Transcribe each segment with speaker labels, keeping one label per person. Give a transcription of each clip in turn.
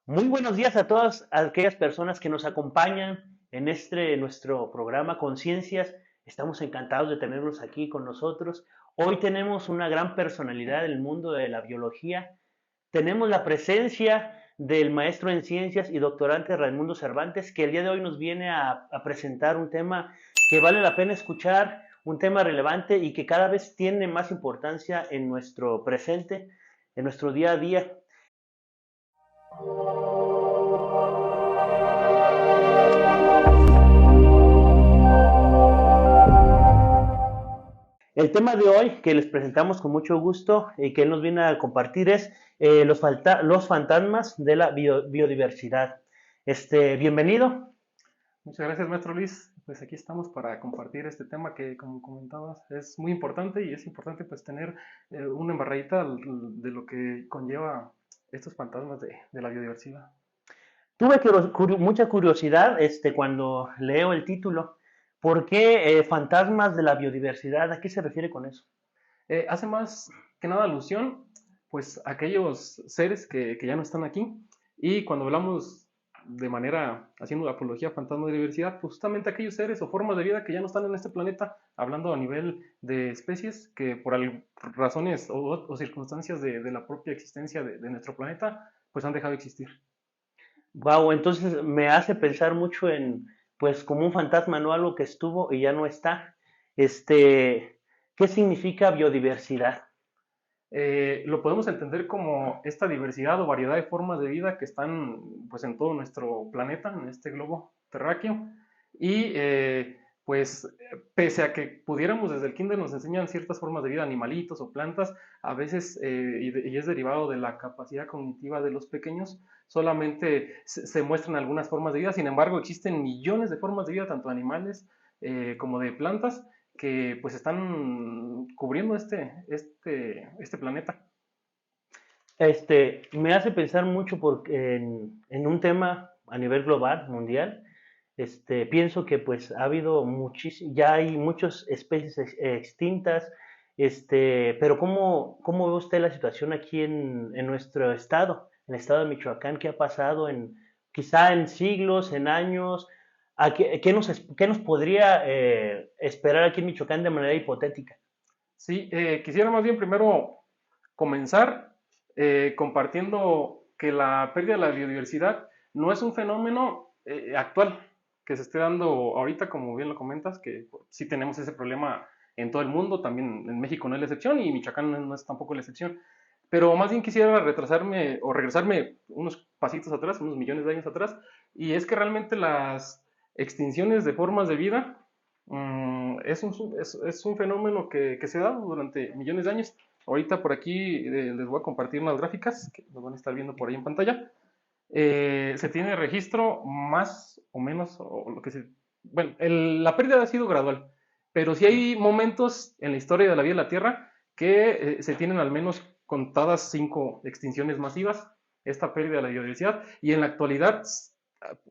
Speaker 1: Muy buenos días a todas aquellas personas que nos acompañan en nuestro programa Conciencias. Estamos encantados de tenerlos aquí con nosotros. Hoy tenemos una gran personalidad del mundo de la biología. Tenemos la presencia del maestro en ciencias y doctorante Raimundo Cervantes, que el día de hoy nos viene a presentar un tema que vale la pena escuchar, un tema relevante y que cada vez tiene más importancia en nuestro presente, en nuestro día a día. El tema de hoy que les presentamos con mucho gusto y que él nos viene a compartir es los fantasmas de la biodiversidad. Bienvenido.
Speaker 2: Muchas gracias, maestro Luis. Pues aquí estamos para compartir este tema que, como comentabas, es muy importante y es importante pues tener una embarradita de lo que conlleva estos fantasmas de la biodiversidad.
Speaker 1: Tuve mucha curiosidad cuando leo el título. ¿Por qué fantasmas de la biodiversidad? ¿A qué se refiere con eso?
Speaker 2: Hace más que nada alusión pues a aquellos seres que ya no están aquí y cuando hablamos de manera haciendo apología a fantasmas de la diversidad, pues justamente aquellos seres o formas de vida que ya no están en este planeta, hablando a nivel de especies que por razones o circunstancias de la propia existencia de nuestro planeta, pues han dejado de existir.
Speaker 1: Wow, entonces me hace pensar mucho en, pues, como un fantasma, ¿no? Algo que estuvo y ya no está. ¿Qué significa biodiversidad?
Speaker 2: Lo podemos entender como esta diversidad o variedad de formas de vida que están pues en todo nuestro planeta, en este globo terráqueo. Y pues pese a que pudiéramos desde el kinder nos enseñan ciertas formas de vida, animalitos o plantas, a veces, y es derivado de la capacidad cognitiva de los pequeños, solamente se muestran algunas formas de vida, sin embargo existen millones de formas de vida, tanto de animales como de plantas, que pues están cubriendo este planeta.
Speaker 1: Me hace pensar mucho en un tema a nivel global, mundial. Pienso que pues ha habido ya hay muchas especies extintas, pero ¿cómo ve usted la situación aquí en nuestro estado, en el estado de Michoacán? ¿Qué ha pasado quizá en siglos, en años? ¿Qué nos podría esperar aquí en Michoacán de manera hipotética?
Speaker 2: Sí, quisiera más bien primero comenzar compartiendo que la pérdida de la biodiversidad no es un fenómeno actual que se esté dando ahorita, como bien lo comentas, que sí tenemos ese problema en todo el mundo, también en México no es la excepción y Michoacán no es tampoco la excepción. Pero más bien quisiera retrasarme o regresarme unos pasitos atrás, unos millones de años atrás, y es que realmente las extinciones de formas de vida es un fenómeno que se ha dado durante millones de años. Ahorita por aquí les voy a compartir unas gráficas que nos van a estar viendo por ahí en pantalla. Se tiene registro más o menos, o lo que se... Bueno, la pérdida ha sido gradual, pero sí hay momentos en la historia de la vida de la Tierra que se tienen al menos contadas 5 extinciones masivas, esta pérdida de la biodiversidad, y en la actualidad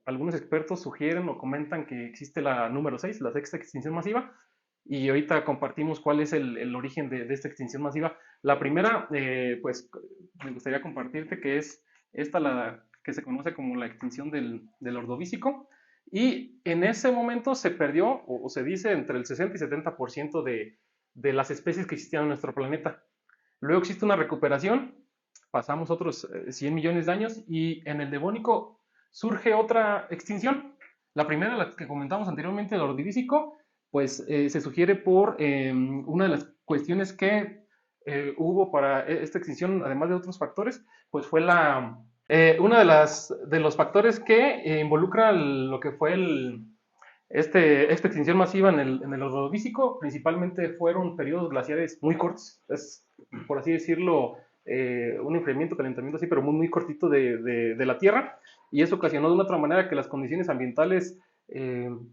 Speaker 2: algunos expertos sugieren o comentan que existe la número 6, la sexta extinción masiva, y ahorita compartimos cuál es el origen de esta extinción masiva. La primera, pues me gustaría compartirte que es esta la que se conoce como la extinción del ordovícico, y en ese momento se perdió, o se dice, entre el 60 y 70% de las especies que existían en nuestro planeta. Luego existe una recuperación, pasamos otros 100 millones de años, y en el Devónico surge otra extinción. La primera, la que comentamos anteriormente, el ordovícico, pues se sugiere por una de las cuestiones que hubo para esta extinción, además de otros factores, pues fue una de los factores que involucra lo que fue esta extinción masiva en el ordovícico, principalmente fueron periodos glaciares muy cortos, es, por así decirlo, un enfriamiento, calentamiento así, pero muy, muy cortito de la Tierra, y eso ocasionó de una otra manera que las condiciones ambientales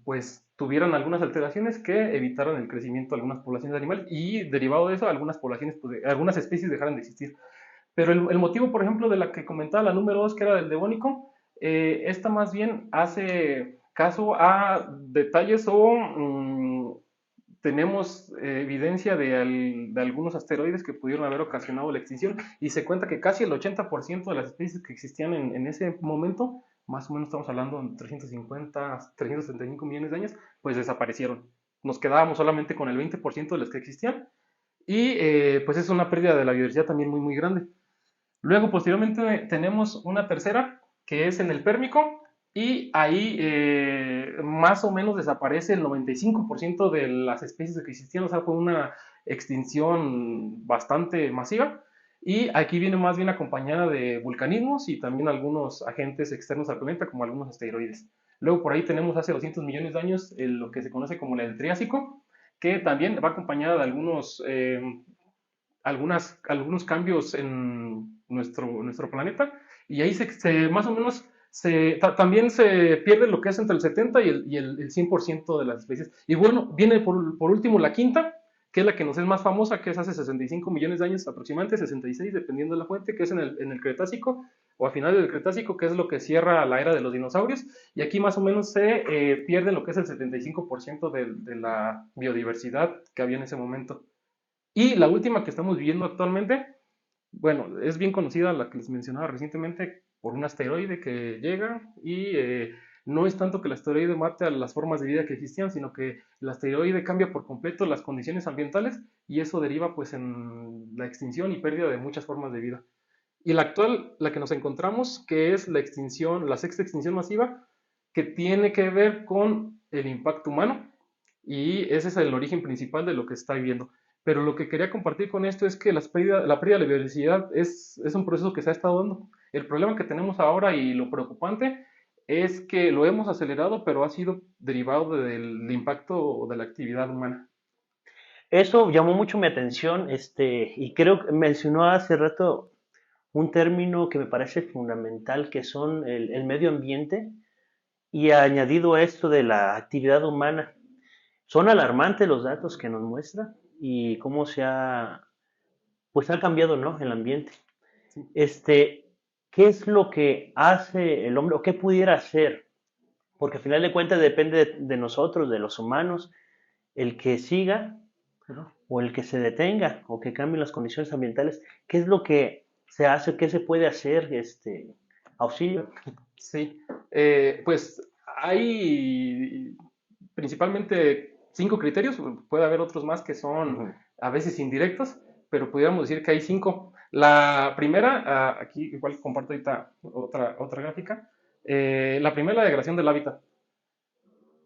Speaker 2: pues tuvieran algunas alteraciones que evitaran el crecimiento de algunas poblaciones de animales, y derivado de eso algunas poblaciones, pues, algunas especies dejaran de existir. Pero el motivo, por ejemplo, de la que comentaba la número 2, que era del Devónico, esta más bien hace caso a detalles o tenemos evidencia de algunos asteroides que pudieron haber ocasionado la extinción y se cuenta que casi el 80% de las especies que existían en ese momento, más o menos estamos hablando de 350, 375 millones de años, pues desaparecieron. Nos quedábamos solamente con el 20% de las que existían y pues es una pérdida de la biodiversidad también muy, muy grande. Luego, posteriormente, tenemos una tercera, que es en el Pérmico, y ahí más o menos desaparece el 95% de las especies que existían, o sea, fue una extinción bastante masiva. Y aquí viene más bien acompañada de vulcanismos y también algunos agentes externos al planeta, como algunos asteroides. Luego, por ahí tenemos hace 200 millones de años lo que se conoce como el Triásico, que también va acompañada de algunos cambios en nuestro planeta y ahí más o menos también se pierde lo que es entre el 70 y el 100% de las especies. Y bueno, viene por último la quinta, que es la que nos es más famosa, que es hace 65 millones de años aproximadamente, 66 dependiendo de la fuente, que es en el Cretácico o a finales del Cretácico, que es lo que cierra la era de los dinosaurios. Y aquí más o menos se pierde lo que es el 75% de la biodiversidad que había en ese momento. Y la última que estamos viviendo actualmente, bueno, es bien conocida, la que les mencionaba recientemente, por un asteroide que llega y no es tanto que el asteroide mate a las formas de vida que existían, sino que el asteroide cambia por completo las condiciones ambientales y eso deriva pues en la extinción y pérdida de muchas formas de vida. Y la actual, la que nos encontramos, que es la extinción, la sexta extinción masiva, que tiene que ver con el impacto humano y ese es el origen principal de lo que se está viviendo. Pero lo que quería compartir con esto es que la pérdida de la biodiversidad es un proceso que se ha estado dando. El problema que tenemos ahora y lo preocupante es que lo hemos acelerado, pero ha sido derivado del impacto de la actividad humana.
Speaker 1: Eso llamó mucho mi atención, y creo que mencionó hace rato un término que me parece fundamental, que son el medio ambiente, y añadido a esto de la actividad humana. Son alarmantes los datos que nos muestra y cómo pues ha cambiado, ¿no? El ambiente.
Speaker 2: Sí.
Speaker 1: Este, ¿Qué es lo que hace el hombre o qué pudiera hacer? Porque al final de cuentas depende de nosotros, de los humanos, el que siga
Speaker 2: Ujú.
Speaker 1: o el que se detenga o que cambien las condiciones ambientales. ¿Qué es lo que se hace? ¿Qué se puede hacer? Auxilio.
Speaker 2: Sí, pues hay principalmente 5 criterios, puede haber otros más que son
Speaker 1: Ujú.
Speaker 2: a veces indirectos, pero pudiéramos decir que hay 5. La primera, aquí igual comparto ahorita otra gráfica, la primera, la degradación del hábitat.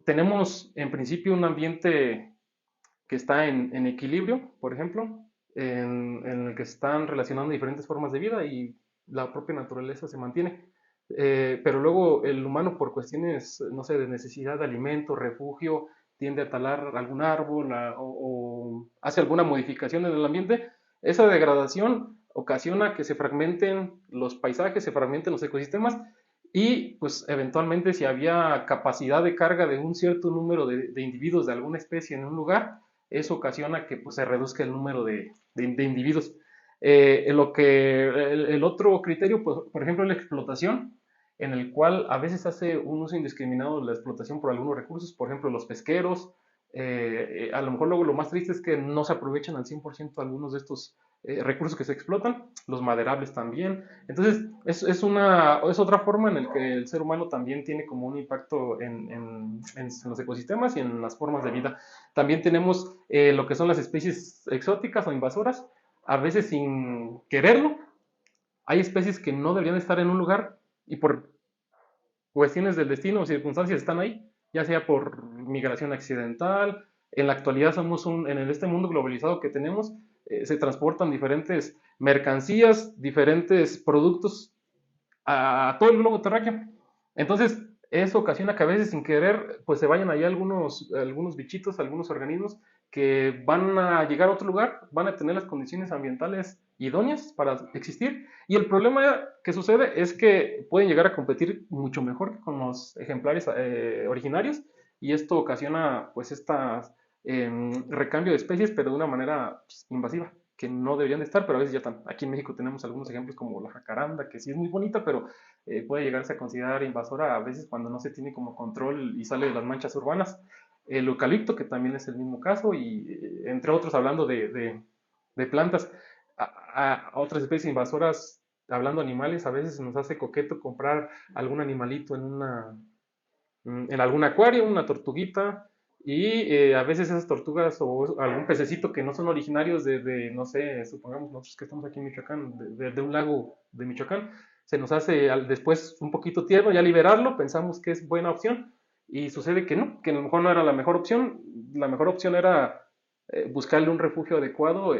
Speaker 2: Tenemos en principio un ambiente que está en equilibrio, por ejemplo, en el que se están relacionando diferentes formas de vida y la propia naturaleza se mantiene. Pero luego el humano por cuestiones, no sé, de necesidad de alimento, refugio, tiende a talar algún árbol o hace alguna modificación en el ambiente. Esa degradación ocasiona que se fragmenten los paisajes, se fragmenten los ecosistemas y pues eventualmente si había capacidad de carga de un cierto número de individuos de alguna especie en un lugar, eso ocasiona que pues, se reduzca el número de individuos. El otro criterio, pues, por ejemplo, es la explotación, en el cual a veces hace un uso indiscriminado de la explotación por algunos recursos, por ejemplo, los pesqueros. A lo mejor luego lo más triste es que no se aprovechan al 100% algunos de estos recursos que se explotan, los maderables también. Entonces, es otra forma en la que el ser humano también tiene como un impacto en los ecosistemas y en las formas de vida. También tenemos lo que son las especies exóticas o invasoras, a veces sin quererlo. Hay especies que no deberían estar en un lugar y por cuestiones del destino o circunstancias están ahí, ya sea por migración accidental. En la actualidad en este mundo globalizado que tenemos, se transportan diferentes mercancías, diferentes productos a todo el globo terráqueo. Entonces, eso ocasiona que a veces sin querer, pues se vayan allá algunos bichitos, algunos organismos que van a llegar a otro lugar, van a tener las condiciones ambientales idóneas para existir. Y el problema que sucede es que pueden llegar a competir mucho mejor que con los ejemplares originarios y esto ocasiona pues recambio de especies, pero de una manera pues, invasiva que no deberían de estar, pero a veces ya están. Aquí en México tenemos algunos ejemplos como la jacaranda, que sí es muy bonita, pero puede llegarse a considerar invasora a veces cuando no se tiene como control y sale de las manchas urbanas. el eucalipto, que también es el mismo caso, y entre otros, hablando de plantas, a otras especies invasoras, hablando de animales, a veces nos hace coqueto comprar algún animalito en algún acuario, una tortuguita, y a veces esas tortugas o algún pececito que no son originarios no sé, supongamos nosotros que estamos aquí en Michoacán, de un lago de Michoacán, se nos hace después un poquito tierno, ya liberarlo, pensamos que es buena opción, y sucede que no, que a lo mejor no era la mejor opción era buscarle un refugio adecuado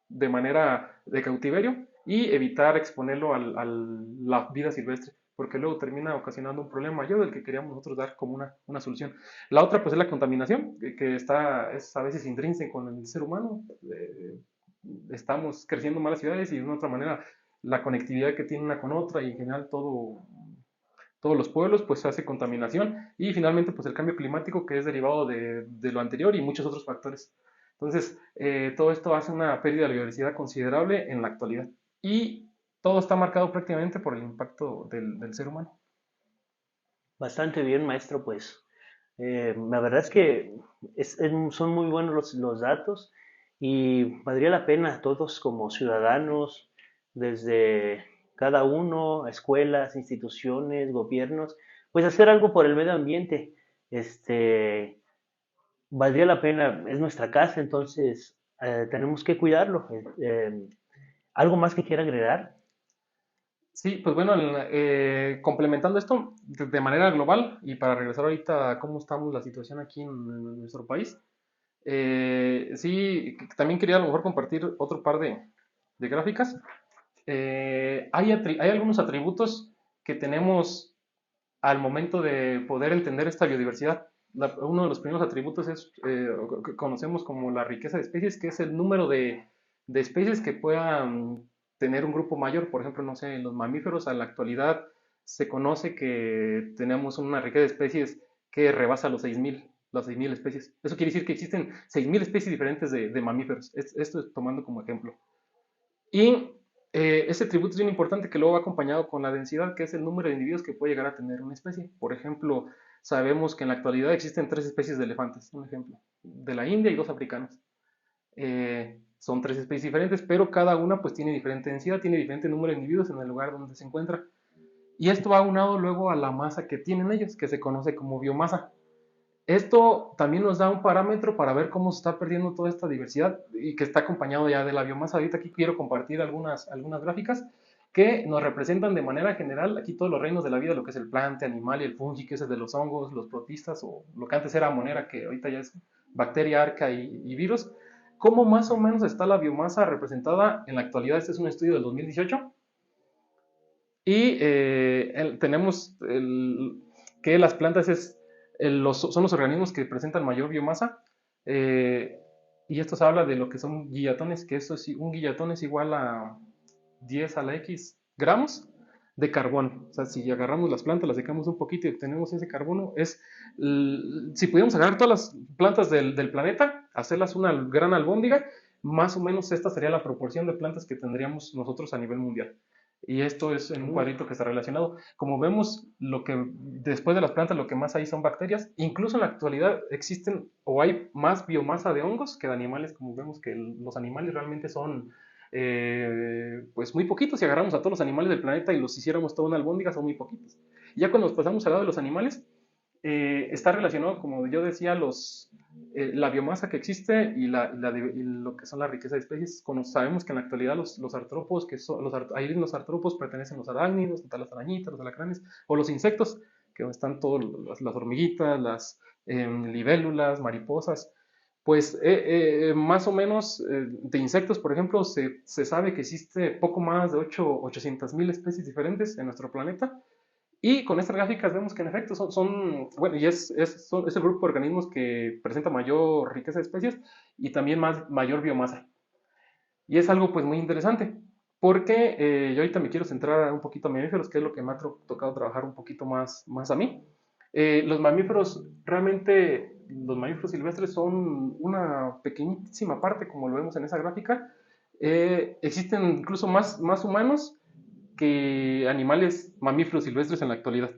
Speaker 2: de manera de cautiverio y evitar exponerlo a la vida silvestre, porque luego termina ocasionando un problema mayor del que queríamos nosotros dar como una solución. La otra pues es la contaminación, que es a veces intrínseca con el ser humano. Estamos creciendo más las ciudades y de una otra manera la conectividad que tiene una con otra y en general todos los pueblos, pues hace contaminación y finalmente pues el cambio climático que es derivado de lo anterior y muchos otros factores. Entonces, todo esto hace una pérdida de biodiversidad considerable en la actualidad y todo está marcado prácticamente por el impacto del ser humano.
Speaker 1: Bastante bien, maestro, pues la verdad es que son muy buenos los datos y valdría la pena todos como ciudadanos, desde cada uno, escuelas, instituciones, gobiernos, pues hacer algo por el medio ambiente. Este, valdría la pena, es nuestra casa, entonces tenemos que cuidarlo. ¿Algo más que quiera agregar?
Speaker 2: Sí, pues bueno, complementando esto de manera global y para regresar ahorita a cómo estamos la situación aquí en nuestro país, sí, también quería a lo mejor compartir otro par de gráficas. Hay algunos atributos que tenemos al momento de poder entender esta biodiversidad. Uno de los primeros atributos es, que conocemos como la riqueza de especies, que es el número de especies que puedan tener un grupo mayor. Por ejemplo, no sé, en los mamíferos a la actualidad se conoce que tenemos una riqueza de especies que rebasa las 6.000 especies. Eso quiere decir que existen 6.000 especies diferentes de mamíferos. Esto es tomando como ejemplo. Y ese tributo es bien importante que luego va acompañado con la densidad, que es el número de individuos que puede llegar a tener una especie. Por ejemplo, sabemos que en la actualidad existen 3 especies de elefantes, un ejemplo, de la India y 2 africanos. Son 3 especies diferentes, pero cada una pues tiene diferente densidad, tiene diferente número de individuos en el lugar donde se encuentra. Y esto va aunado luego a la masa que tienen ellos, que se conoce como biomasa. Esto también nos da un parámetro para ver cómo se está perdiendo toda esta diversidad y que está acompañado ya de la biomasa. Ahorita aquí quiero compartir algunas gráficas que nos representan de manera general aquí todos los reinos de la vida, lo que es el plante, animal y el fungi, que es el de los hongos, los protistas o lo que antes era monera, que ahorita ya es bacteria, arca y virus. ¿Cómo más o menos está la biomasa representada en la actualidad? Este es un estudio del 2018 y tenemos que las plantas son los organismos que presentan mayor biomasa. eh, y esto se habla de lo que son guillatones, que un guillatón es igual a 10 a la X gramos de carbono. O sea, si agarramos las plantas, las secamos un poquito y obtenemos ese carbono, si pudiéramos agarrar todas las plantas del planeta, hacerlas una gran albóndiga, más o menos esta sería la proporción de plantas que tendríamos nosotros a nivel mundial. Y esto es en un cuadrito que está relacionado. Como vemos, después de las plantas, lo que más hay son bacterias. Incluso en la actualidad existen o hay más biomasa de hongos que de animales, como vemos que los animales realmente son pues muy poquitos. Si agarramos a todos los animales del planeta y los hiciéramos toda una albóndiga, son muy poquitos. Y ya cuando nos pasamos al lado de los animales, está relacionado, como yo decía, la biomasa que existe y lo que son la riqueza de especies. Sabemos que en la actualidad los artrópodos, ahí los artrópodos pertenecen los arácnidos, las arañitas, los alacranes, o los insectos, que están todas las hormiguitas, las libélulas, mariposas. Pues más o menos de insectos, por ejemplo, se sabe que existe poco más de 800.000 especies diferentes en nuestro planeta. Y con estas gráficas vemos que en efecto bueno, y es el grupo de organismos que presenta mayor riqueza de especies y también mayor biomasa. Y es algo pues muy interesante, porque yo ahorita me quiero centrar un poquito a mamíferos, que es lo que me ha tocado trabajar un poquito más a mí. Los mamíferos, realmente, los mamíferos silvestres son una pequeñísima parte, como lo vemos en esa gráfica. Existen incluso más humanos que animales mamíferos silvestres en la actualidad.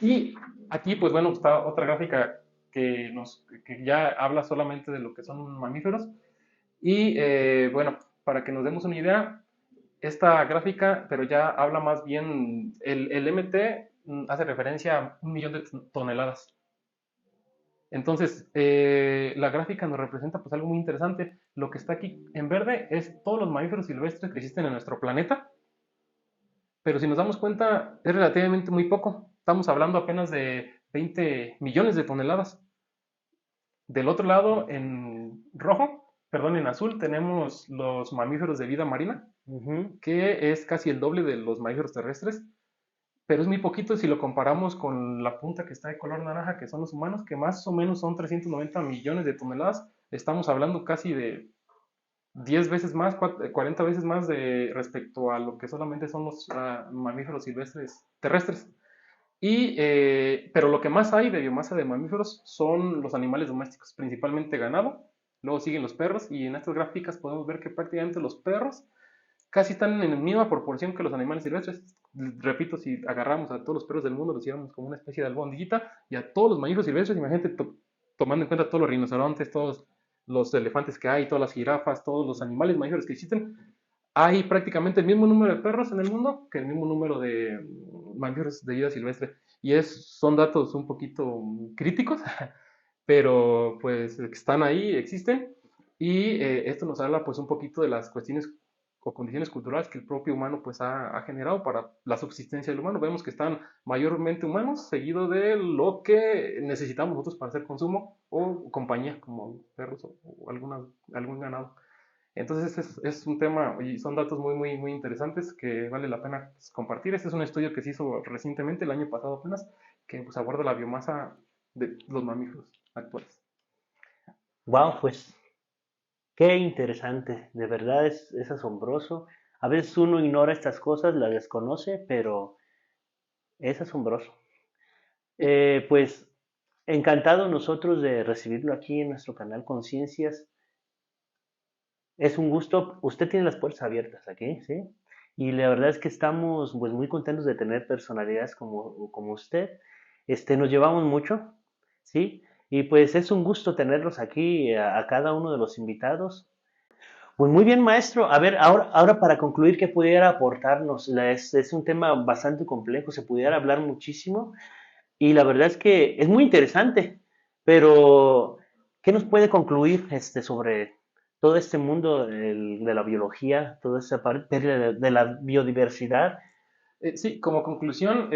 Speaker 2: Y Aquí, pues bueno, está otra gráfica que ya habla solamente de lo que son mamíferos. Y bueno, para que nos demos una idea, esta gráfica, pero ya habla más bien, el MT hace referencia a 1 millón de toneladas. Entonces, la gráfica nos representa pues algo muy interesante. Lo que está aquí en verde es todos los mamíferos silvestres que existen en nuestro planeta, pero si nos damos cuenta es relativamente muy poco. Estamos hablando apenas de 20 millones de toneladas. Del otro lado, en rojo, perdón, en azul, tenemos los mamíferos de vida marina,
Speaker 1: Ujú.
Speaker 2: que es casi el doble de los mamíferos terrestres, pero es muy poquito si lo comparamos con la punta que está de color naranja, que son los humanos, que más o menos son 390 millones de toneladas. Estamos hablando casi de 10 veces más, 40 veces más de respecto a lo que solamente son los mamíferos silvestres terrestres. Pero lo que más hay de biomasa de mamíferos son los animales domésticos, principalmente ganado. Luego siguen los perros y en estas gráficas podemos ver que prácticamente los perros casi están en la misma proporción que los animales silvestres. Repito, si agarramos a todos los perros del mundo, los llevamos como una especie de albondiguita y a todos los mamíferos silvestres, imagínate tomando en cuenta todos los rinocerontes, todos los elefantes que hay, todas las jirafas, todos los animales mamíferos que existen, hay prácticamente el mismo número de perros en el mundo que el mismo número de mamíferos de vida silvestre. Y son datos un poquito críticos, pero pues están ahí, existen. Y esto nos habla pues un poquito de las cuestiones o condiciones culturales que el propio humano pues ha generado para la subsistencia del humano. Vemos que están mayormente humanos, seguido de lo que necesitamos nosotros para hacer consumo o compañía, como perros o algún ganado. Entonces es un tema y son datos muy, muy, muy interesantes que vale la pena pues, compartir. Este es un estudio que se hizo recientemente, el año pasado apenas, que pues, aborda la biomasa de los mamíferos actuales.
Speaker 1: Wow, pues qué interesante, de verdad es asombroso. A veces uno ignora estas cosas, las desconoce, pero es asombroso. Pues encantado nosotros de recibirlo aquí en nuestro canal Conciencias. Es un gusto. Usted tiene las puertas abiertas aquí, ¿sí? Y la verdad es que estamos pues muy contentos de tener personalidades como usted. Nos llevamos mucho, ¿sí? Y pues es un gusto tenerlos aquí a cada uno de los invitados. Pues muy bien, maestro. A ver, ahora para concluir, ¿qué pudiera aportarnos? Es un tema bastante complejo, se pudiera hablar muchísimo y la verdad es que es muy interesante, pero ¿qué nos puede concluir sobre todo este mundo de la biología, toda esa pérdida de la biodiversidad?
Speaker 2: Sí, como conclusión,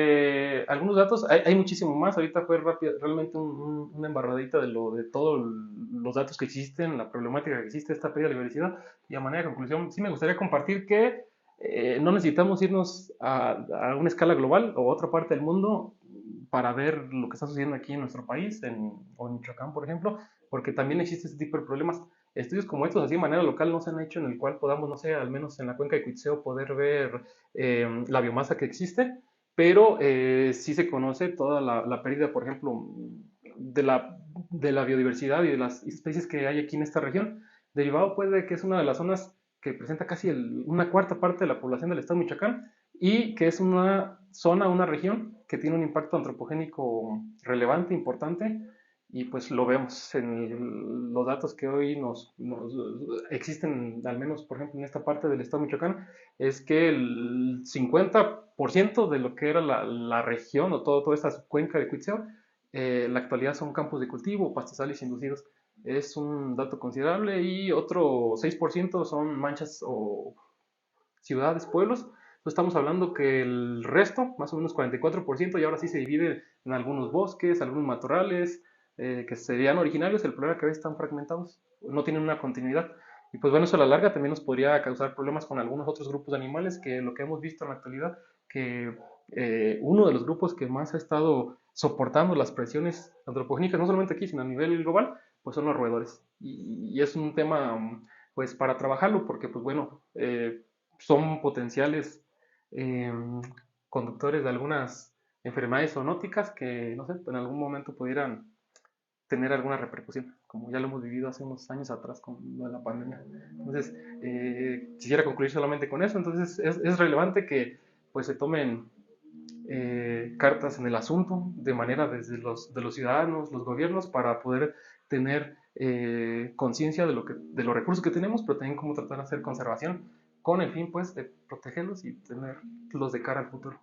Speaker 2: algunos datos, hay muchísimo más, ahorita fue realmente una embarradita de todos los datos que existen, la problemática que existe, esta pérdida de biodiversidad, y a manera de conclusión, sí me gustaría compartir que no necesitamos irnos a una escala global o a otra parte del mundo para ver lo que está sucediendo aquí en nuestro país, o en Michoacán, por ejemplo, porque también existe este tipo de problemas. Estudios como estos, así de manera local, no se han hecho en el cual podamos, no sé, al menos en la cuenca de Cuitzeo, poder ver la biomasa que existe, pero sí se conoce toda la pérdida, por ejemplo, de la biodiversidad y de las especies que hay aquí en esta región, derivado pues de que es una de las zonas que presenta casi una cuarta parte de la población del estado de Michoacán y que es una zona, una región que tiene un impacto antropogénico relevante, importante, y pues lo vemos en los datos que hoy nos existen, al menos por ejemplo en esta parte del estado de Michoacán, es que el 50% de lo que era la región o toda esta cuenca de Cuitzeo, en la actualidad son campos de cultivo, pastizales inducidos. Es un dato considerable y otro 6% son manchas o ciudades, pueblos. Entonces estamos hablando que el resto, más o menos 44%, y ahora sí se divide en algunos bosques, algunos matorrales, que serían originarios. El problema es que a veces están fragmentados, no tienen una continuidad. Y pues bueno, eso a la larga también nos podría causar problemas con algunos otros grupos de animales, que lo que hemos visto en la actualidad, que uno de los grupos que más ha estado soportando las presiones antropogénicas, no solamente aquí, sino a nivel global, pues son los roedores. Y es un tema, pues, para trabajarlo, porque, pues bueno, son potenciales eh, conductores de algunas enfermedades zoonóticas que, no sé, en algún momento pudieran tener alguna repercusión, como ya lo hemos vivido hace unos años atrás con la pandemia. Entonces, quisiera concluir solamente con eso. Entonces, es relevante que pues se tomen cartas en el asunto, de manera desde de los ciudadanos, los gobiernos, para poder tener conciencia de los recursos que tenemos, pero también cómo tratar de hacer conservación con el fin, pues, de protegerlos y tenerlos de cara al futuro.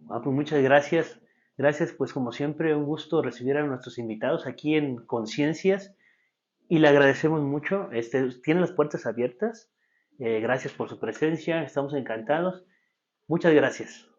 Speaker 1: Pues muchas gracias. Gracias, pues como siempre, un gusto recibir a nuestros invitados aquí en Conciencias y le agradecemos mucho. Tiene las puertas abiertas. Gracias por su presencia, estamos encantados. Muchas gracias.